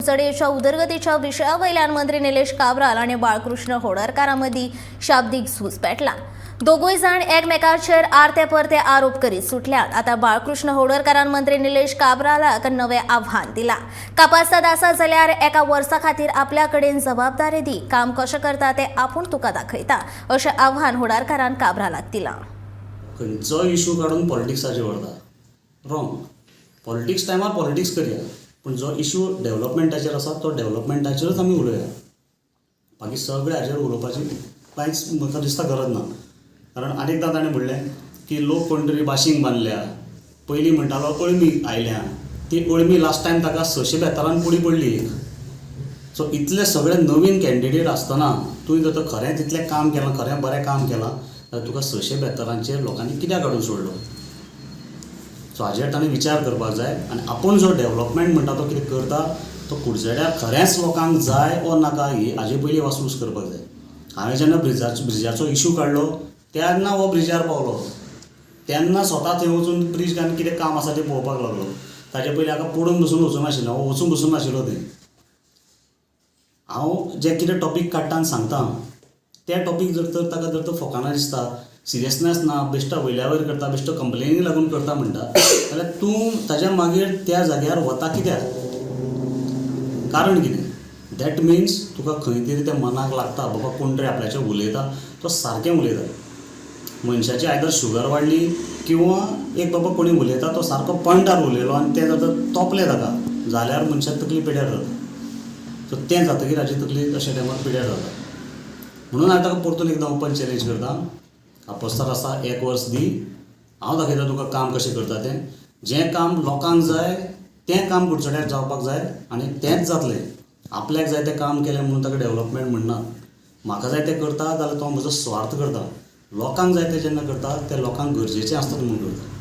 कुडचडेंच्या उदरगतीच्या विशयावयल्यान मंत्री निलेश काब्राल आणि बाळकृष्ण होडरकारा मदीं शाब्दीक झूज पेटला। दोगूय जाण एकमेकाचेर आरते परते आरोप करीत सुटल्यात। आता बाळकृष्ण होडरकारान मंत्री निलेश काब्रालाक नवे आव्हान दिला। कापासत आसा जाल्यार एका वर्सा खातीर आपल्या कडेन जबाबदारी दी, काम कशें करता तें आपूण तुका दाखयता, अशें आव्हान होडरकारान काब्रालाक दिलां। खंयचो इशू काडून पॉलिटिक्साचेर व्हरता, रॉंग। पॉलिटिक्स टायमार पॉलिटिक्स करया, पूण जो इशू डेव्हलपमेंटाचेर आसा तो डेव्हलपमेंटाचेरच आमी उलोवया। बाकी सगळे हाचेर उलोवपाची कांयच म्हाका दिसता गरज ना। कारण अनेकदां ताणें म्हणलें की लोक कोण तरी बाशिंग बांदल्या, पयलीं म्हणटालो अळमी आयल्या, ती अळमी लास्ट टायम ताका 672 पुडी पडली। सो इतले सगळे नवीन कॅन्डिडेट आसतना तुवें जर खरें तितलें काम केलां, खरें बरें काम केलां, जाल्यार तुका 672 लोकांनी कित्याक काडून सोडलो? सो हाचेर ताणें विचार करपाक जाय। आनी आपूण जो डेव्हलपमेंट म्हणटा तो कितें करता तो कुडचड्यार खरेंच लोकांक जाय ओ नाका ही हाजे पयलीं वासपूस करपाक जाय। हांवें जेन्ना ब्रिजाचो इशू काडलो तेन्ना हो ब्रिजार पावलो, तेन्ना स्वता थंय वचून ब्रिज आनी कितें काम आसा तें पळोवपाक लागलो। ताचे पयलीं हाका पडून बसून वचूंक नाशिल्लो, हांव वचूंक बसून नाशिल्लो थंय। हांव जे कितें टॉपीक काडटा आनी सांगता ते टॉपीक जर तर ताका जर तर फकाना दिसता, सिरियसनेस ना, बेश्टो वयल्या वयर करता, बेश्टो कंप्लेनी लागून करता म्हणटा, जाल्यार तूं ताच्या मागीर त्या जाग्यार वता कित्याक? कारण कितें? दॅट मिन्स तुका खंय तरी तें मनाक लागता, बाबा कोण तरी आपल्याचें उलयता, तो सारकें उलयता। मनशाची आयदर शुगर वाडली किंवा एक बाबा कोणी उलयता तो सारको पॉयंटार उलयलो आनी तें जर तोपलें ताका जाल्यार मनशाक तकली पिड्यार जाता। सो तें जातकीर हाची तकली अशा टायमार पिड्यार जाता। म्हणून हांवें ताका परतून एकदां ओपन चॅलेंज करता, आपोस्तार आसा 1 वर्स दी, हांव दाखयता तुका काम कशें करता तें। जें काम लोकांक जाय तें काम कुडचड्यार जावपाक जाय आनी तेंच जातलें। आपल्याक जाय तें काम केलें म्हणून ताका डेव्हलपमेंट म्हणना। म्हाका जाय तें करता जाल्यार तो म्हजो स्वार्थ करता। लोकांक जाय तें जेन्ना करता तें लोकांक गरजेचें आसता म्हणून करता।